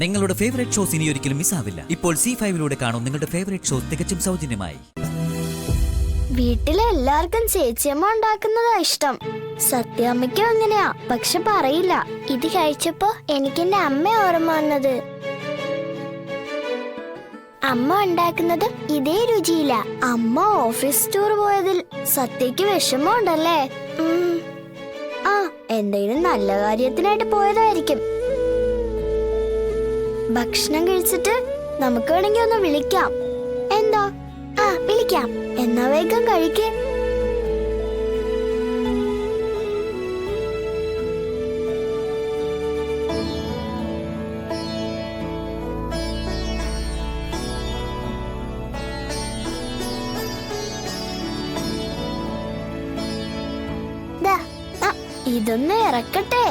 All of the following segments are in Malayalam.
നിങ്ങളുടെ ഫേവറേറ്റ് ഷോസ് ഇനി ഒരിക്കലും മിസ്സാവില്ല. ഇപ്പോൾ C5-ലൂടെ കാണും നിങ്ങളുടെ ഫേവറേറ്റ് ഷോസ് തികച്ചും സൗജന്യമായി. വീട്ടിലെ എല്ലാവർക്കും ചേച്ചിയമ്മ ഉണ്ടാക്കുന്നതാ ഇഷ്ടം. സത്യാമ്മയ്ക്കും അങ്ങനെയാ, പക്ഷെ പറയില്ല. ഇത് കഴിച്ചപ്പോ എനിക്ക് എന്റെ അമ്മ ഓർമ്മ വന്നത്. അമ്മ ഉണ്ടാക്കുന്നതും ഇതേ രുചിയില്ല. അമ്മ ഓഫീസ് ടൂർ പോയതിൽ സത്യക്ക് വിഷമമുണ്ടല്ലേ? ആ, എന്തെങ്കിലും നല്ല കാര്യത്തിനായിട്ട് പോയതായിരിക്കും. ഭക്ഷണം കഴിച്ചിട്ട് നമുക്ക് വേണമെങ്കിൽ ഒന്ന് വിളിക്കാം. എന്താ? ആ, വിളിക്കാം. എന്നാ വേഗം കഴിക്കേ. ഇതൊന്ന് ഇറക്കട്ടെ.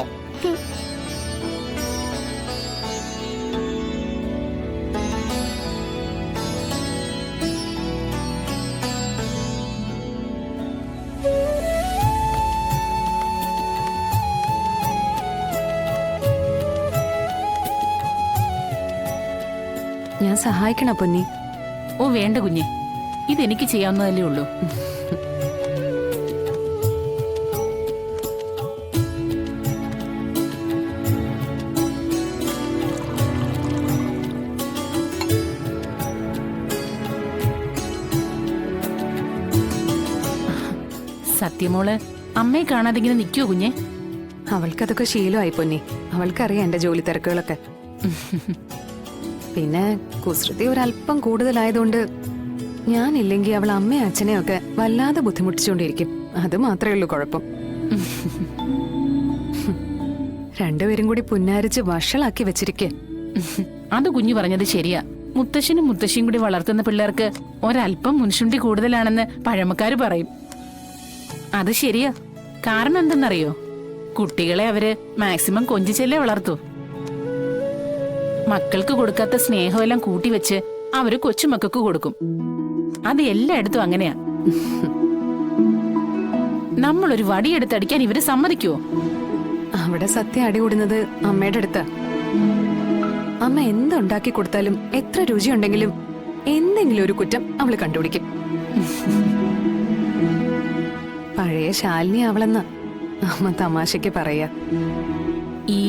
ഞാൻ സഹായിക്കണ പൊന്നി? ഓ വേണ്ട കുഞ്ഞെ, ഇതെനിക്ക് ചെയ്യാവുന്നതല്ലേ ഉള്ളൂ. സത്യമോള് അമ്മയെ കാണാതെ ഇങ്ങനെ നിൽക്കുവോ കുഞ്ഞെ? അവൾക്കതൊക്കെ ശീലമായി പൊന്നി. അവൾക്കറിയാം എന്റെ ജോലി തിരക്കുകളൊക്കെ. പിന്നെ കുസൃതി ഒരല്പം കൂടുതലായതുകൊണ്ട് ഞാനില്ലെങ്കിൽ അവൾ അമ്മയും അച്ഛനെയും ഒക്കെ വല്ലാതെ ബുദ്ധിമുട്ടിച്ചുകൊണ്ടിരിക്കും. അത് മാത്രമേ ഉള്ളൂ കുഴപ്പം. രണ്ടുപേരും കൂടി പുന്നാരിച്ച് വഷളാക്കി വെച്ചിരിക്കെ. അത് കുഞ്ഞു പറഞ്ഞത് ശരിയാ. മുത്തശ്ശനും മുത്തശ്ശിയും കൂടി വളർത്തുന്ന പിള്ളേർക്ക് ഒരല്പം മുൻശുണ്ടി കൂടുതലാണെന്ന് പഴമക്കാര് പറയും. അത് ശരിയാ. കാരണം എന്തെന്നറിയോ? കുട്ടികളെ അവര് മാക്സിമം കൊഞ്ചിച്ചല്ലേ വളർത്തു. മക്കൾക്ക് കൊടുക്കാത്ത സ്നേഹമെല്ലാം കൂട്ടിവെച്ച് അവര് കൊച്ചുമക്കൾക്ക് കൊടുക്കും. അത് എല്ലായിടത്തും അങ്ങനെയാ. നമ്മളൊരു വടിയെടുത്തടിക്കാൻ ഇവര് സമ്മതിക്കുവോ? അവിടെ സത്യം അടികൂടുന്നത് അമ്മയുടെ അടുത്താ. അമ്മ എന്തുണ്ടാക്കി കൊടുത്താലും എത്ര രുചിയുണ്ടെങ്കിലും എന്തെങ്കിലും ഒരു കുറ്റം അവള് കണ്ടുപിടിക്കും. പഴയ ശാലിനി അവളെന്ന അമ്മ തമാശയ്ക്ക് പറയാ. ഈ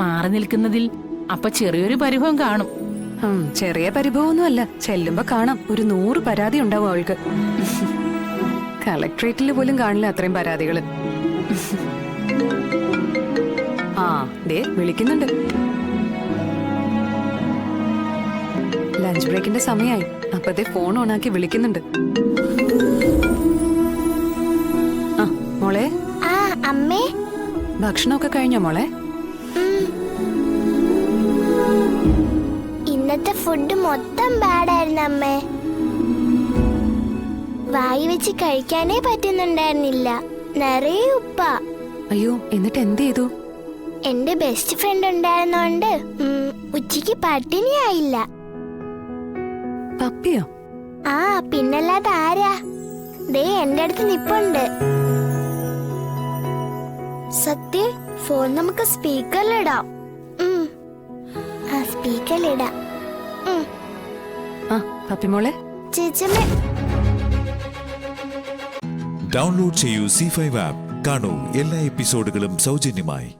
മാറി നിൽക്കുന്നതിൽ അപ്പൊ ചെറിയൊരു പരിഭവം കാണും. ചെറിയ പരിഭവമൊന്നുമല്ല. ചെല്ലുമ്പോ കാണാം ഒരു 100 പരാതി ഉണ്ടാവും അവൾക്ക്. കളക്ട്രേറ്റിൽ പോലും കാണില്ല അത്രയും പരാതികള്. ആ ദേ വിളിക്കുന്നുണ്ട്. ലഞ്ച് ബ്രേക്കിന്റെ സമയമായി. അപ്പതേ ഫോൺ ഓണാക്കി വിളിക്കുന്നുണ്ട്. ആ മോളെ. ആ അമ്മേ. ഭക്ഷണമൊക്കെ കഴിഞ്ഞോ മോളെ? ഇന്നത്തെ ഫുഡ് മൊത്തം ബാഡായിരുന്നു അമ്മേ. വായി വെച്ച് കഴിക്കാനേ പറ്റുന്നുണ്ടായിരുന്നില്ല. നിറയെ ഉപ്പ. അയ്യോ, എന്നിട്ട് എന്ത് ചെയ്തു? എന്റെ ബെസ്റ്റ് ഫ്രണ്ട് ഉണ്ടായിരുന്നോണ്ട് ഉച്ചക്ക് പട്ടിണിയായില്ല. പപ്പിയോ? ആ, പിന്നല്ലാതെ ആരാ? ദേ എന്റെ അടുത്ത് നിപ്പുണ്ട്. സത്യ, ഫോൺ നമുക്ക് സ്പീക്കറിലിടാം. സ്പീക്കറിലിടാം. ആ പപ്പി മോളെ. ചേച്ചമ്മ ഡൗൺലോഡ് ചെയ്യൂ C5 ആപ്പ്. കാണൂ എല്ലാ എപ്പിസോഡുകളും സൗജന്യമായി.